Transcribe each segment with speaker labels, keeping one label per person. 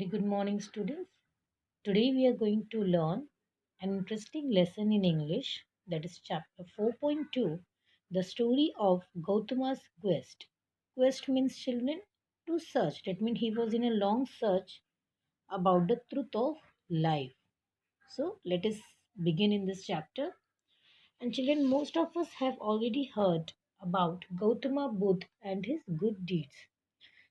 Speaker 1: Very good morning, students. Today we are going to learn an interesting lesson in English, that is chapter 4.2, the story of Gautama's quest. Quest means children to search. That means he was in a long search about the truth of life. So let us begin in this chapter. And children, most of us have already heard about Gautama Buddha and his good deeds.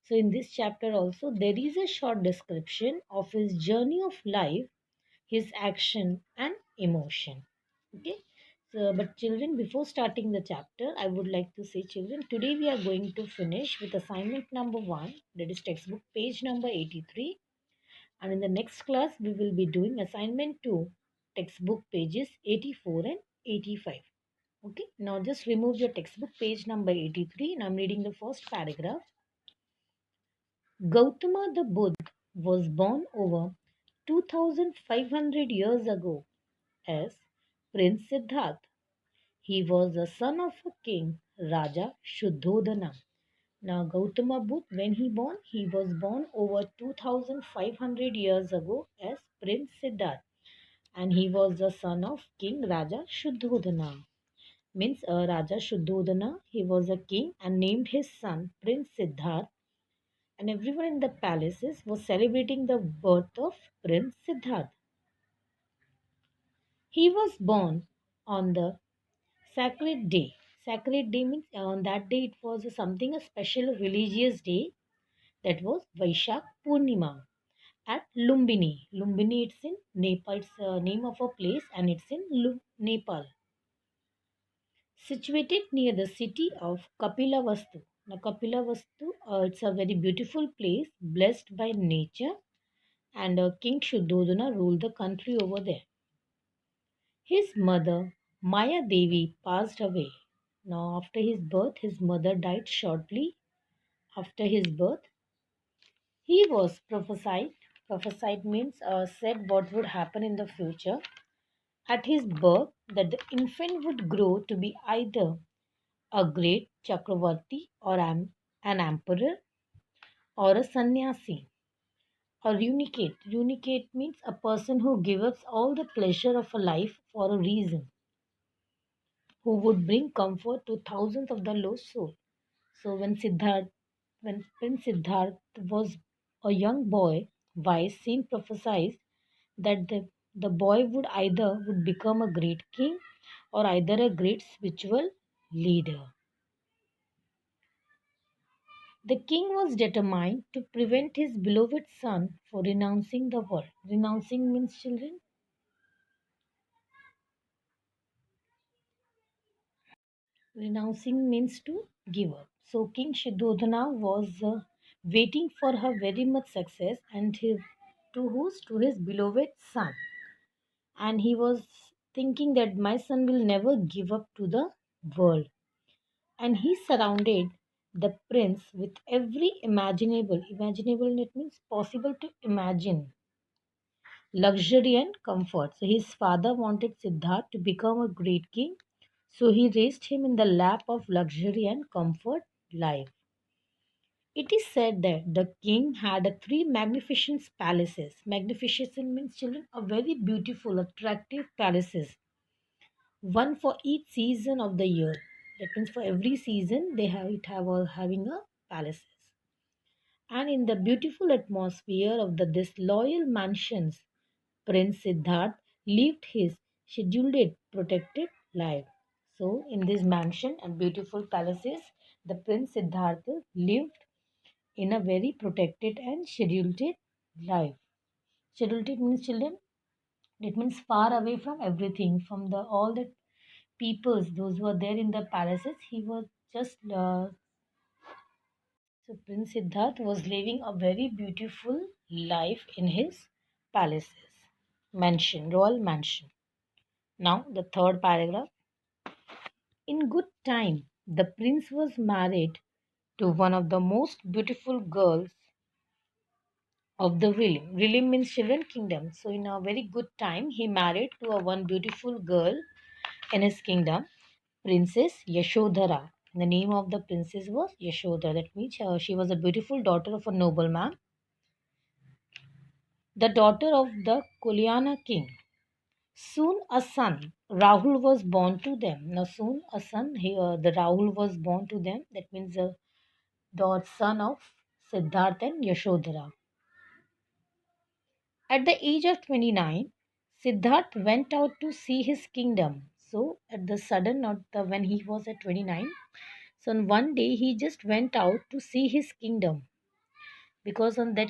Speaker 1: So, in this chapter also, there is a short description of his journey of life, his action, and emotion. Okay. So, but children, before starting the chapter, I would like to say, children, today we are going to finish with assignment number 1, that is textbook page number 83. And in the next class, we will be doing assignment 2, textbook pages 84 and 85. Okay. Now, just remove your textbook page number 83, and I'm reading the first paragraph. Gautama the Buddha was born over 2500 years ago as Prince Siddhartha. He was the son of a king, Raja Shuddhodana. Now, Gautama Buddha, when he was born over 2500 years ago as Prince Siddhartha, and he was the son of King Raja Shuddhodana. Means Raja Shuddhodana, he was a king and named his son Prince Siddhartha, and everyone in the palaces was celebrating the birth of Prince Siddhartha. He was born on the sacred day. Sacred day means on that day it was something a special religious day, that was Vaishak Purnima at Lumbini. Lumbini, it's in Nepal. It's the name of a place and it's in Nepal. Situated near the city of Kapilavastu. Now Kapilavastu, it's a very beautiful place blessed by nature, and King Shuddhodana ruled the country over there. His mother, Maya Devi, passed away. Now, after his birth, his mother died shortly after his birth. He was prophesied. Prophesied means said what would happen in the future. At his birth, that the infant would grow to be either a great Chakravarti or an emperor or a sannyasi. Or unicate. Unicate means a person who gives up all the pleasure of a life for a reason, who would bring comfort to thousands of the lost souls. So when Prince Siddhartha was a young boy, wise saint prophesied that the boy would become a great king or either a great spiritual leader. The king was determined to prevent his beloved son from renouncing the world. Renouncing means, children, renouncing means to give up. So King Shuddhodana was waiting for her very much success and to his beloved son. And he was thinking that my son will never give up to the world. And he surrounded the prince with every imaginable it means possible to imagine, luxury and comfort. So his father wanted Siddhartha to become a great king, so he raised him in the lap of luxury and comfort life. It is said that the king had three magnificent palaces. Magnificent means, children, a very beautiful, attractive palaces, one for each season of the year. That means for every season they having a palaces. And in the beautiful atmosphere of the disloyal mansions, Prince Siddharth lived his scheduled protected life. So, in this mansion and beautiful palaces, the Prince Siddhartha lived in a very protected and scheduled life. Scheduled means, children, it means far away from everything, from the all the peoples, those who were there in the palaces. He was just so Prince Siddharth was living a very beautiful life in his palaces, mansion, royal mansion. Now, the third paragraph. In good time, the prince was married to one of the most beautiful girls of the realm. Realm means children kingdom. So, in a very good time, he married to a one beautiful girl in his kingdom, Princess Yashodhara. The name of the princess was Yashodhara. That means she was a beautiful daughter of a nobleman. the daughter of the Kulyana king. Soon a son, Rahul, was born to them. Now, soon a son, the Rahul was born to them. That means the son of Siddhartha and Yashodhara. At the age of 29, Siddharth went out to see his kingdom. So, at the sudden, not the when he was at 29, so on one day he just went out to see his kingdom, because on that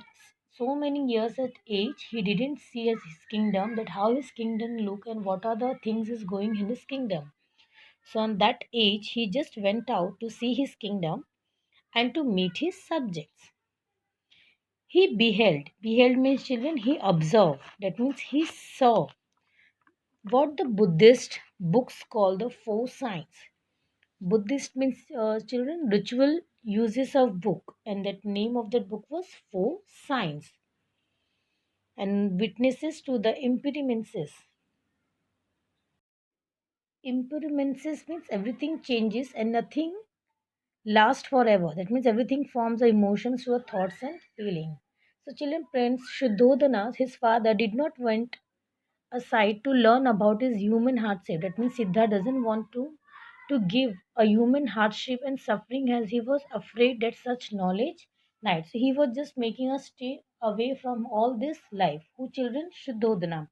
Speaker 1: so many years at age he didn't see his kingdom, that how his kingdom look and what are the things is going in his kingdom. So on that age he just went out to see his kingdom and to meet his subjects. He beheld means children, he observed, that means he saw what the Buddhist books call the four signs. Buddhist means children ritual uses of book, and that name of that book was Four Signs, and witnesses to the impermanences. Impermanences means everything changes and nothing lasts forever. That means everything forms the emotions to the thoughts and feeling. So children, Prince Shuddhodana, his father, did not went aside to learn about his human hardship. That means Siddha doesn't want to give a human hardship and suffering, as he was afraid that such knowledge might. So he was just making us stay away from all this life. Who children? Shuddhodana.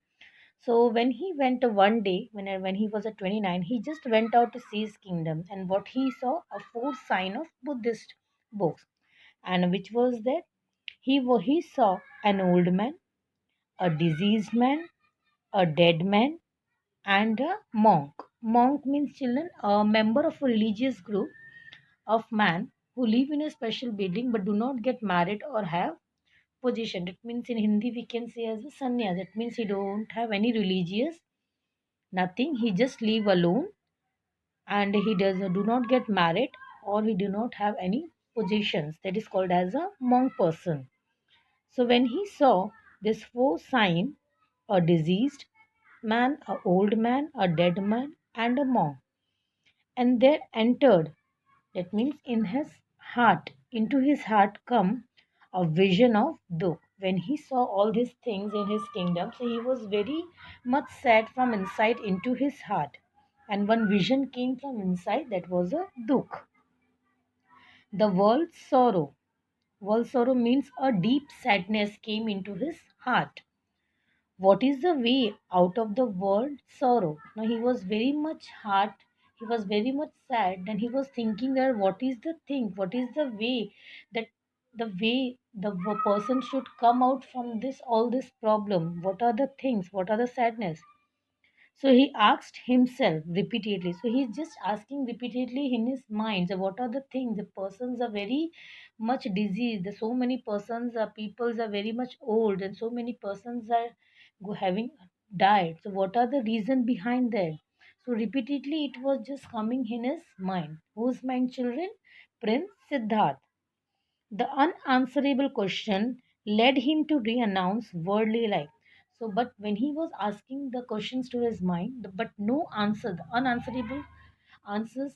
Speaker 1: So when he went one day, when he was at 29, he just went out to see his kingdom, and what he saw, a fourth sign of Buddhist books, and which was that he saw an old man, a diseased man, a dead man, and a monk. Monk means children, a member of a religious group of man who live in a special building but do not get married or have position. That means in Hindi we can say as a sannyas. That means he don't have any religious nothing. He just live alone, and he does do not get married or he do not have any positions. That is called as a monk person. So when he saw this four sign, a diseased man, a old man, a dead man, and a monk, and there entered, that means in his heart, into his heart come a vision of Dukh. When he saw all these things in his kingdom, so he was very much sad from inside into his heart. And one vision came from inside, that was a Dukh. The world's sorrow. World sorrow means a deep sadness came into his heart. What is the way out of the world sorrow? Now he was very much hurt, he was very much sad, and he was thinking that what is the thing, what is the way, that the way the person should come out from this all this problem, what are the things, what are the sadness. So he asked himself repeatedly. So he's just asking repeatedly in his mind. So what are the things? The persons are very much diseased. So many persons are peoples are very much old, and so many persons are having died. So what are the reason behind that? So repeatedly it was just coming in his mind. Whose mind, children? Prince Siddharth. The unanswerable question led him to renounce worldly life. So, but when he was asking the questions to his mind, but no answer, the unanswerable answers,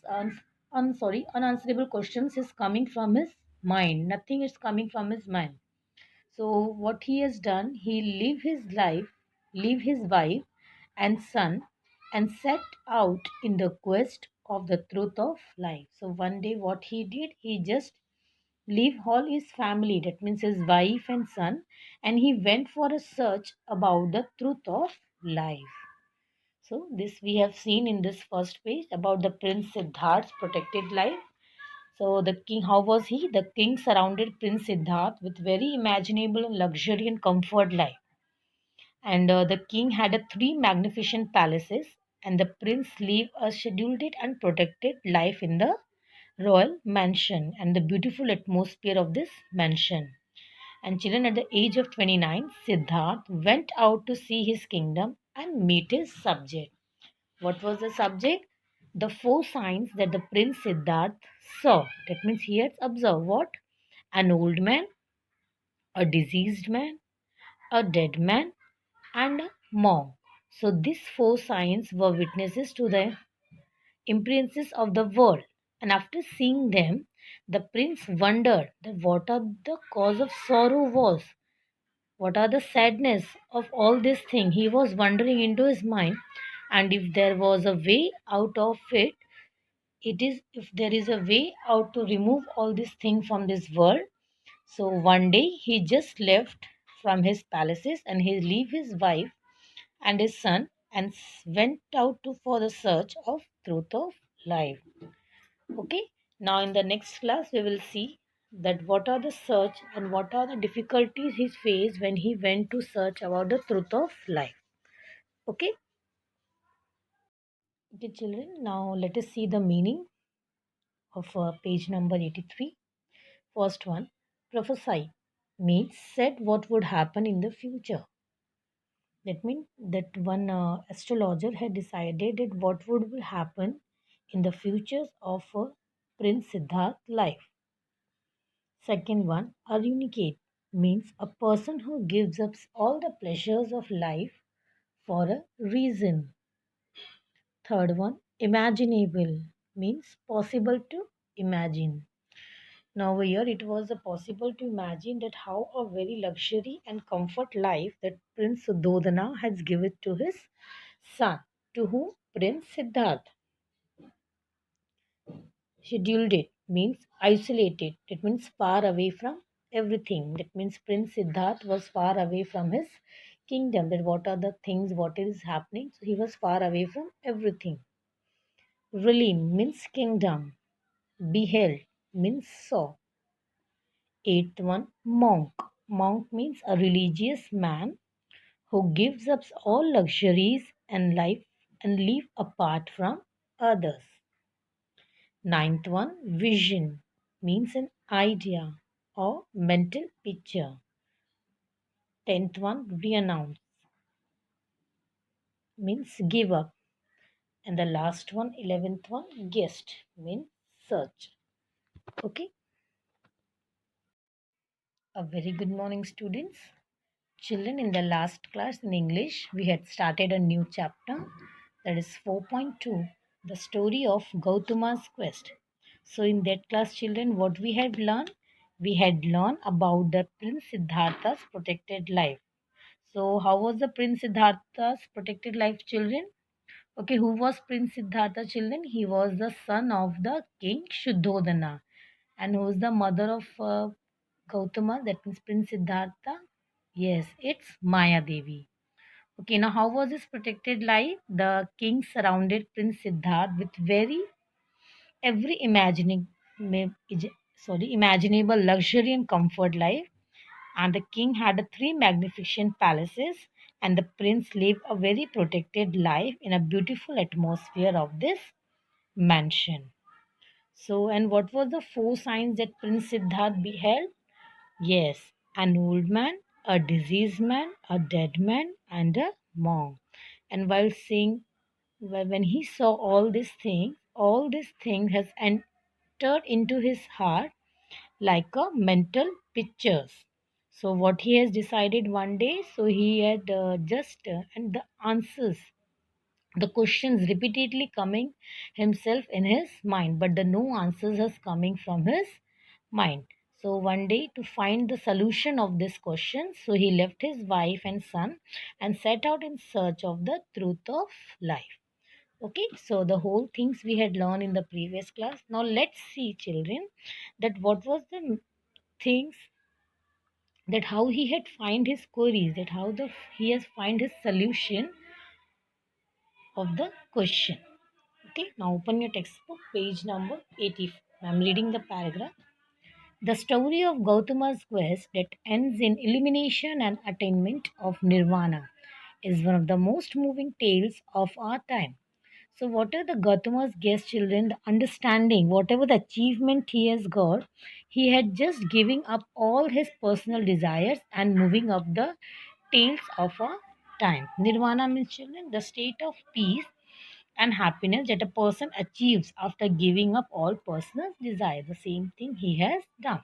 Speaker 1: unanswerable questions is coming from his mind. Nothing is coming from his mind. So, what he has done, he live his life, leave his wife and son, and set out in the quest of the truth of life. So, one day, what he did, he just leave all his family, that means his wife and son, and he went for a search about the truth of life. So this we have seen in this first page about the Prince Siddharth's protected life. So the king, how was he? The king surrounded Prince Siddharth with very imaginable and luxury and comfort life, and the king had three magnificent palaces, and the prince lived a scheduled and protected life in the royal mansion and the beautiful atmosphere of this mansion. And children, at the age of 29, Siddharth went out to see his kingdom and meet his subject. What was the subject? The four signs that the Prince Siddharth saw. That means he had observed what? An old man, a diseased man, a dead man, and a monk. So these four signs were witnesses to the imprints of the world. And after seeing them, the prince wondered that what are the cause of sorrow was. What are the sadness of all this thing? He was wondering into his mind, and if there was a way out of it, it is if there is a way out to remove all this thing from this world. So one day he just left from his palaces and he leave his wife and his son and went out to for the search of truth of life. Okay, now in the next class we will see that what are the search and what are the difficulties he faced when he went to search about the truth of life. Okay, okay children, now let us see the meaning of page number 83. First one, prophesy means said what would happen in the future. That means that one astrologer had decided that what would happen in the futures of Prince Siddharth life. Second one, arunicate means a person who gives up all the pleasures of life for a reason. Third one, imaginable means possible to imagine. Now here it was possible to imagine that how a very luxury and comfort life that Prince Suddhodana has given to his son, to whom Prince Siddharth scheduled it means isolated. It means far away from everything. That means Prince Siddharth was far away from his kingdom. That what are the things, what is happening. So he was far away from everything. Realm means kingdom. Beheld means saw. Eighth one, monk. Monk means a religious man who gives up all luxuries and life and live apart from others. Ninth one, vision means an idea or mental picture. Tenth one, renounce means give up. And the last one, 11th one, guest means search. Okay. A very good morning, students. Children, in the last class in English, we had started a new chapter, that is 4.2, the story of Gautama's quest. So, in that class, children, what we had learned? We had learned about the Prince Siddhartha's protected life. So, how was the Prince Siddhartha's protected life, children? Okay, who was Prince Siddhartha, children? He was the son of the king Shuddhodana. And who is the mother of Gautama? That means Prince Siddhartha. Yes, it's Maya Devi. Okay, now how was his protected life? The king surrounded Prince Siddharth with every imaginable luxury and comfort life. And the king had three magnificent palaces, and the prince lived a very protected life in a beautiful atmosphere of this mansion. So, and what was the four signs that Prince Siddharth beheld? Yes, an old man, a diseased man, a dead man, and a monk. And while seeing, when he saw all these things has entered into his heart like a mental pictures. So what he has decided one day, so he had and the answers, the questions repeatedly coming himself in his mind, but the no answers is coming from his mind. So one day, to find the solution of this question, so he left his wife and son and set out in search of the truth of life. Okay, so the whole things we had learned in the previous class. Now let's see, children, that what was the things, that how he had find his queries, that how the he has find his solution of the question. Okay, now open your textbook, page number 80. I'm reading the paragraph. The story of Gautama's quest that ends in illumination and attainment of nirvana is one of the most moving tales of our time. So, what are the Gautama's guest children? The understanding, whatever the achievement he has got, he had just giving up all his personal desires and moving up the tales of our time. Nirvana means, children, the state of peace and happiness that a person achieves after giving up all personal desire. The same thing he has done.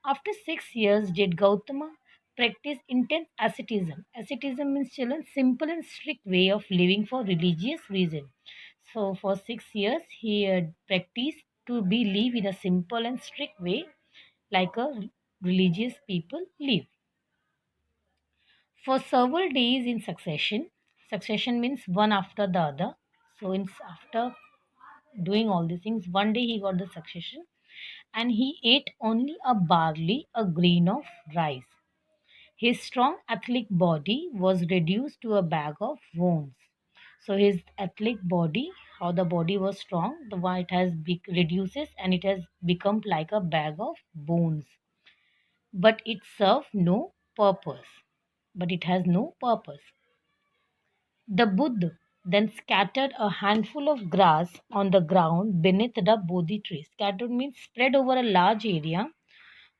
Speaker 1: After 6 years, did Gautama practice intense asceticism? Asceticism means, children, simple and strict way of living for religious reason. So for 6 years, he practiced to be live in a simple and strict way, like a religious people live. for several days in succession. Succession means one after the other. So, after doing all these things, one day he got the succession and he ate only a barley, a grain of rice. His strong athletic body was reduced to a bag of bones. So his athletic body, how the body was strong, the why it has reduces and it has become like a bag of bones. But it served no purpose. But it has no purpose. The Buddha then scattered a handful of grass on the ground beneath the Bodhi tree. Scattered means spread over a large area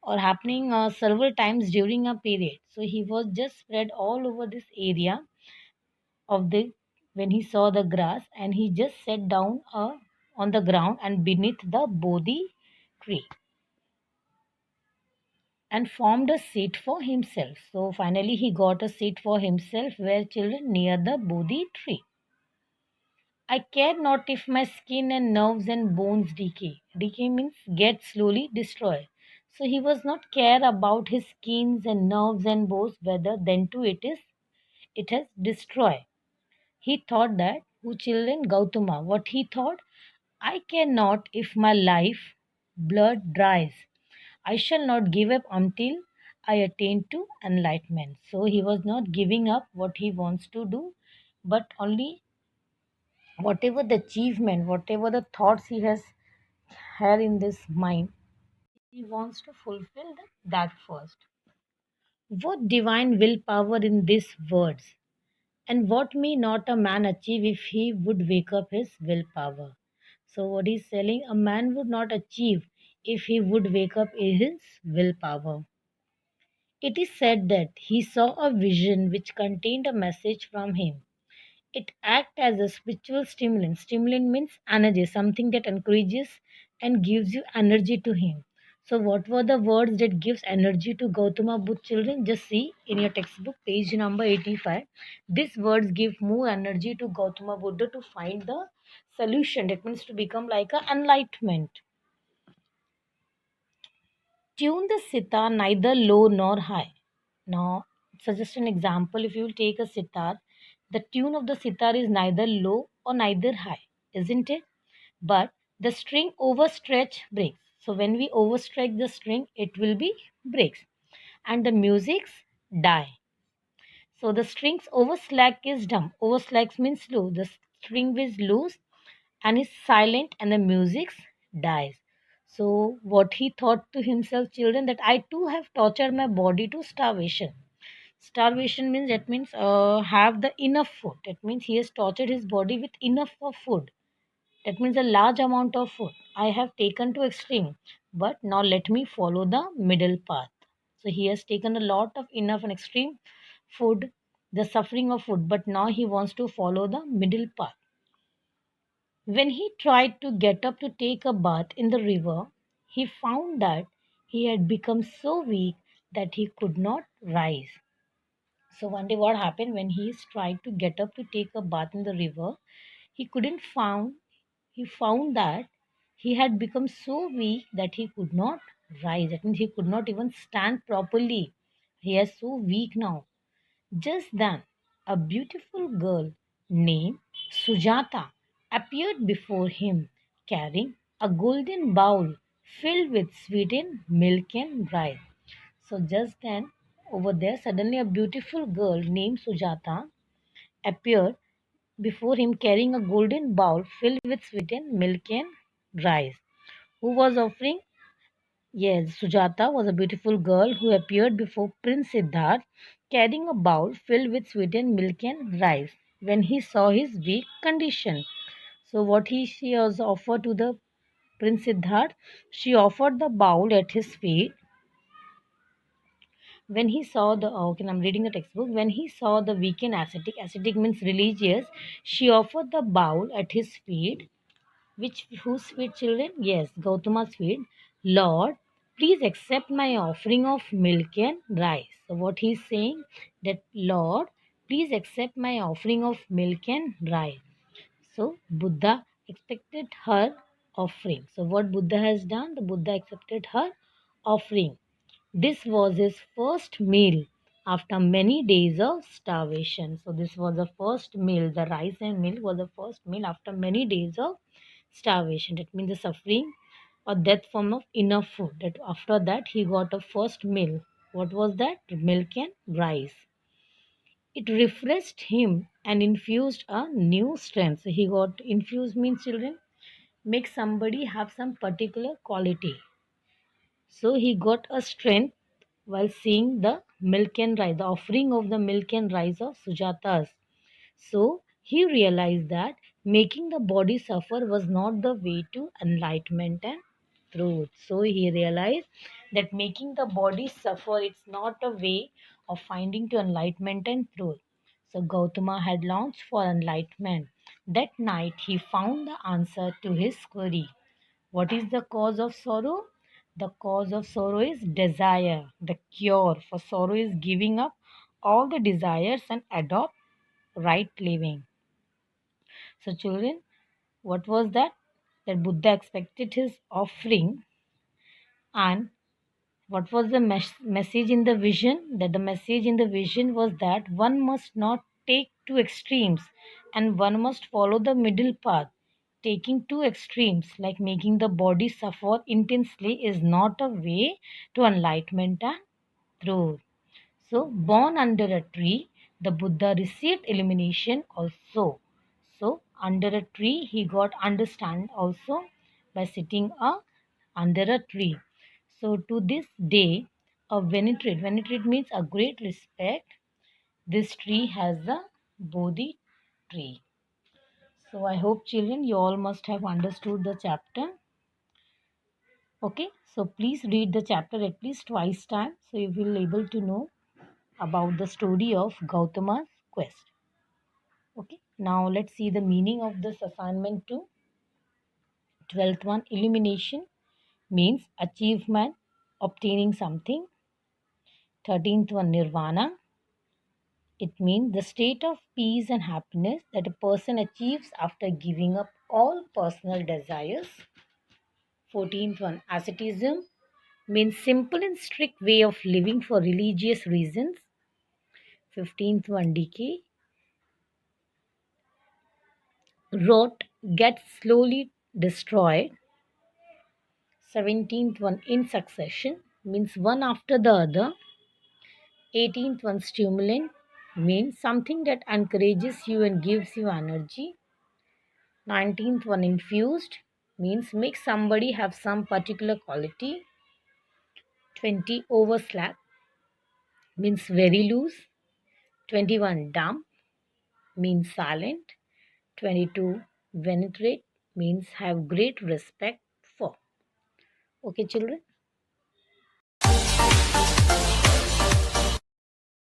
Speaker 1: or happening several times during a period. So he was just spread all over this area of the when he saw the grass and he just sat down on the ground and beneath the Bodhi tree and formed a seat for himself. So finally he got a seat for himself where children near the Bodhi tree. I care not if my skin and nerves and bones decay. Decay means get slowly destroyed. So he was not care about his skins and nerves and bones, whether then too it has destroyed. He thought that who children Gautama, what he thought, I care not if my life blood dries. I shall not give up until I attain to enlightenment. So he was not giving up what he wants to do, but only whatever the achievement, whatever the thoughts he has had in this mind, he wants to fulfill that first. What divine willpower in these words, and what may not a man achieve if he would wake up his willpower? So, what he's telling, a man would not achieve if he would wake up his willpower. It is said that he saw a vision which contained a message from him. It acts as a spiritual stimulant. Stimulant means energy, something that encourages and gives you energy to him. So what were the words that gives energy to Gautama Buddha children? Just see in your textbook, page number 85. These words give more energy to Gautama Buddha to find the solution. That means to become like a enlightenment. Tune the sitar neither low nor high. Now, suggest an example. If you will take a sitar, the tune of the sitar is neither low or neither high, isn't it? But the string overstretch breaks. So when we overstretch the string, it will be breaks, and the music's die. So the strings overslack is dumb. Overslack means low. The string is loose and is silent, and the music dies. So what he thought to himself, children, that I too have tortured my body to starvation. Starvation means that means have the enough food. That means he has tortured his body with enough of food. That means a large amount of food. I have taken to extreme, but now let me follow the middle path. So he has taken a lot of enough and extreme food, the suffering of food, but now he wants to follow the middle path. When he tried to get up to take a bath in the river, he found that he had become so weak that he could not rise. So one day what happened when he tried to get up to take a bath in the river, he couldn't found he found that he had become so weak that he could not rise. That means he could not even stand properly. He is so weak now. Just then, a beautiful girl named Sujata appeared before him, carrying a golden bowl filled with sweetened milk and rice. So, just then, over there, suddenly a beautiful girl named Sujata appeared before him, carrying a golden bowl filled with sweetened milk and rice. Who was offering? Yes, Sujata was a beautiful girl who appeared before Prince Siddharth carrying a bowl filled with sweetened milk and rice when he saw his weak condition. So, what she was offered to the Prince Siddharth? She offered the bowl at his feet. When he saw the, okay, I'm reading the textbook. When he saw the weak and ascetic means religious, she offered the bowl at his feet. Which whose feet, children? Yes, Gautama's feet. Lord, please accept my offering of milk and rice. So what he's saying that Lord, please accept my offering of milk and rice. So Buddha accepted her offering. So what Buddha has done? The Buddha accepted her offering. This was his first meal after many days of starvation. So this was the first meal. The rice and milk was the first meal after many days of starvation. That means the suffering or death form of enough food. That after that he got a first meal. What was that? Milk and rice. It refreshed him and infused a new strength. So he got infused means children make somebody have some particular quality. So he got a strength while seeing the milk and rice, the offering of the milk and rice of Sujatas. So he realized that making the body suffer was not the way to enlightenment and truth. So he realized that making the body suffer it's not a way of finding to enlightenment and truth. So Gautama had launched for enlightenment. That night he found the answer to his query. What is the cause of sorrow? The cause of sorrow is desire. The cure for sorrow is giving up all the desires and adopt right living. So, children, what was that? That Buddha expected his offering, and what was the message in the vision? That the message in the vision was that one must not take two extremes and one must follow the middle path. Taking two extremes, like making the body suffer intensely, is not a way to enlightenment and truth. So, born under a tree, the Buddha received illumination also. So, under a tree, he got understand also by sitting under a tree. So, to this day, a venerate means a great respect. This tree has the Bodhi tree. So, I hope children, you all must have understood the chapter. Okay, so please read the chapter at least twice time so you will able to know about the story of Gautama's quest. Okay, now let's see the meaning of this assignment to 12th one. Illumination means achievement, obtaining something. 13th one, Nirvana. It means the state of peace and happiness that a person achieves after giving up all personal desires. 14th one, asceticism means simple and strict way of living for religious reasons. 15th one, decay. Rot gets slowly destroyed. 17th one, in succession means one after the other. 18th one, stimulant means something that encourages you and gives you energy. 19th one, infused means make somebody have some particular quality. 20, overslap means very loose. 21, dumb means silent. 22, venerate means have great respect for. Okay, children.